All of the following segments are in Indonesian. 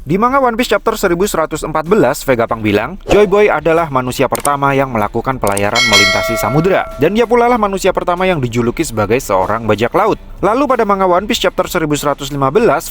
Di manga One Piece chapter 1114, Vegapunk bilang, Joy Boy adalah manusia pertama yang melakukan pelayaran melintasi samudera, dan dia pula lah manusia pertama yang dijuluki sebagai seorang bajak laut. Lalu pada manga One Piece chapter 1115,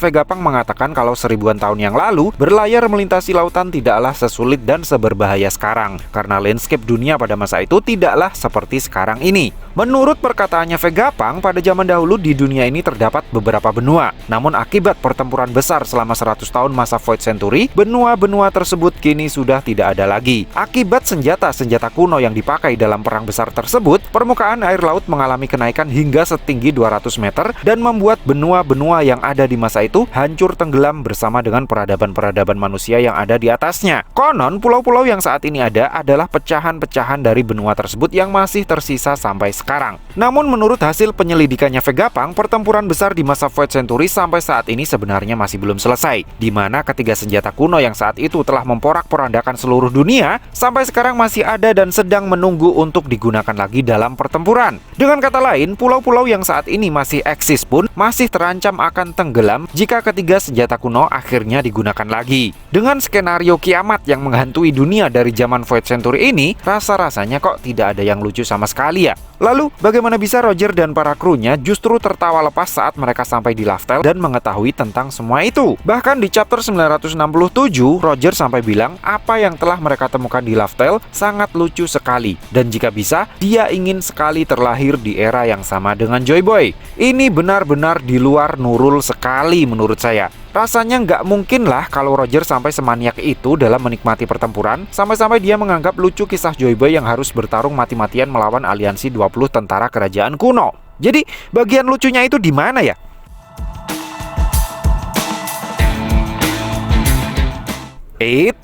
Vegapunk mengatakan kalau 1000-an tahun yang lalu, berlayar melintasi lautan tidaklah sesulit dan seberbahaya sekarang, karena landscape dunia pada masa itu tidaklah seperti sekarang ini. Menurut perkataannya Vegapunk, pada zaman dahulu di dunia ini terdapat beberapa benua. Namun akibat pertempuran besar selama 100 tahun masa Void Century, benua-benua tersebut kini sudah tidak ada lagi. Akibat senjata-senjata kuno yang dipakai dalam perang besar tersebut, permukaan air laut mengalami kenaikan hingga setinggi 200 meter dan membuat benua-benua yang ada di masa itu hancur tenggelam bersama dengan peradaban-peradaban manusia yang ada di atasnya. Konon, pulau-pulau yang saat ini ada adalah pecahan-pecahan dari benua tersebut yang masih tersisa sampai sekarang. Namun menurut hasil penyelidikannya Vegapunk, pertempuran besar di masa Void Century sampai saat ini sebenarnya masih belum selesai, di mana ketiga senjata kuno yang saat itu telah memporak-porandakan seluruh dunia sampai sekarang masih ada dan sedang menunggu untuk digunakan lagi dalam pertempuran. Dengan kata lain, pulau-pulau yang saat ini masih eksis pun masih terancam akan tenggelam jika ketiga senjata kuno akhirnya digunakan lagi. Dengan skenario kiamat yang menghantui dunia dari zaman Void Century ini, rasa-rasanya kok tidak ada yang lucu sama sekali ya. Lalu, bagaimana bisa Roger dan para krunya justru tertawa lepas saat mereka sampai di Laftel dan mengetahui tentang semua itu? Bahkan di chapter 967, Roger sampai bilang apa yang telah mereka temukan di Laftel sangat lucu sekali. Dan jika bisa, dia ingin sekali terlahir di era yang sama dengan Joy Boy. Ini benar-benar di luar Nurul sekali menurut saya. Rasanya nggak mungkin lah kalau Roger sampai semaniak itu dalam menikmati pertempuran, sampai-sampai dia menganggap lucu kisah Joy Boy yang harus bertarung mati-matian melawan aliansi 20 tentara kerajaan kuno. Jadi, bagian lucunya itu di mana ya?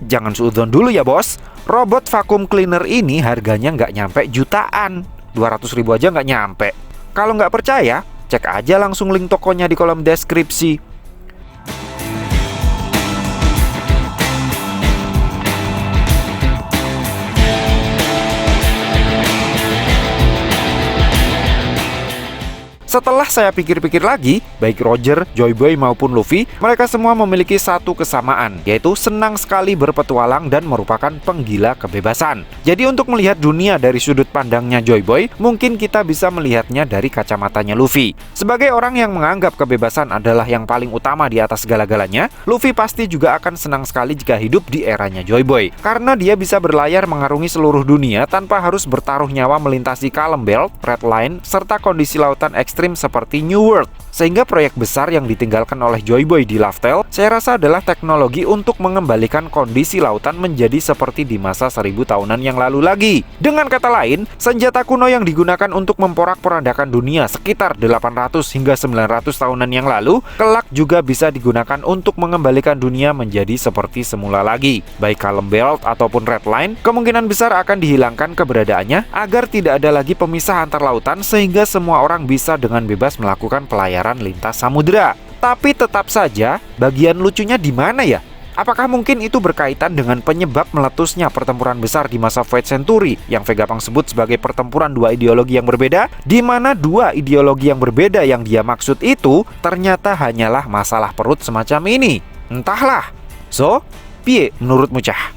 Jangan suudzon dulu ya bos. Robot vacuum cleaner ini harganya nggak nyampe jutaan. 200.000 aja nggak nyampe. Kalau nggak percaya, cek aja langsung link tokonya di kolom deskripsi. Setelah saya pikir-pikir lagi, baik Roger, Joy Boy maupun Luffy, mereka semua memiliki satu kesamaan, yaitu senang sekali berpetualang dan merupakan penggila kebebasan. Jadi untuk melihat dunia dari sudut pandangnya Joy Boy, mungkin kita bisa melihatnya dari kacamatanya Luffy. Sebagai orang yang menganggap kebebasan adalah yang paling utama di atas segala-galanya, Luffy pasti juga akan senang sekali jika hidup di eranya Joy Boy. Karena dia bisa berlayar mengarungi seluruh dunia tanpa harus bertaruh nyawa melintasi Calm Belt, Red Line, serta kondisi lautan ekstrim seperti New World. Sehingga proyek besar yang ditinggalkan oleh Joy Boy di Laftel, saya rasa adalah teknologi untuk mengembalikan kondisi lautan menjadi seperti di masa 1000 tahunan yang lalu lagi. Dengan kata lain, senjata kuno yang digunakan untuk memporak-porandakan dunia sekitar 800 hingga 900 tahunan yang lalu, kelak juga bisa digunakan untuk mengembalikan dunia menjadi seperti semula lagi. Baik Calm Belt ataupun Red Line, kemungkinan besar akan dihilangkan keberadaannya agar tidak ada lagi pemisah antar lautan sehingga semua orang bisa dengan bebas melakukan pelayaran lintas samudera. Tapi tetap saja, bagian lucunya di mana ya? Apakah mungkin itu berkaitan dengan penyebab meletusnya pertempuran besar di masa Void Century yang Vegapunk sebut sebagai pertempuran dua ideologi yang berbeda, di mana dua ideologi yang berbeda yang dia maksud itu ternyata hanyalah masalah perut semacam ini? Entahlah. So, piye menurutmu cah?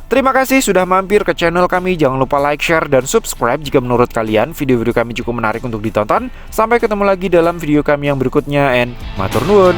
Terima kasih sudah mampir ke channel kami. Jangan lupa like, share, dan subscribe jika menurut kalian video-video kami cukup menarik untuk ditonton. Sampai ketemu lagi dalam video kami yang berikutnya, and matur nuwun.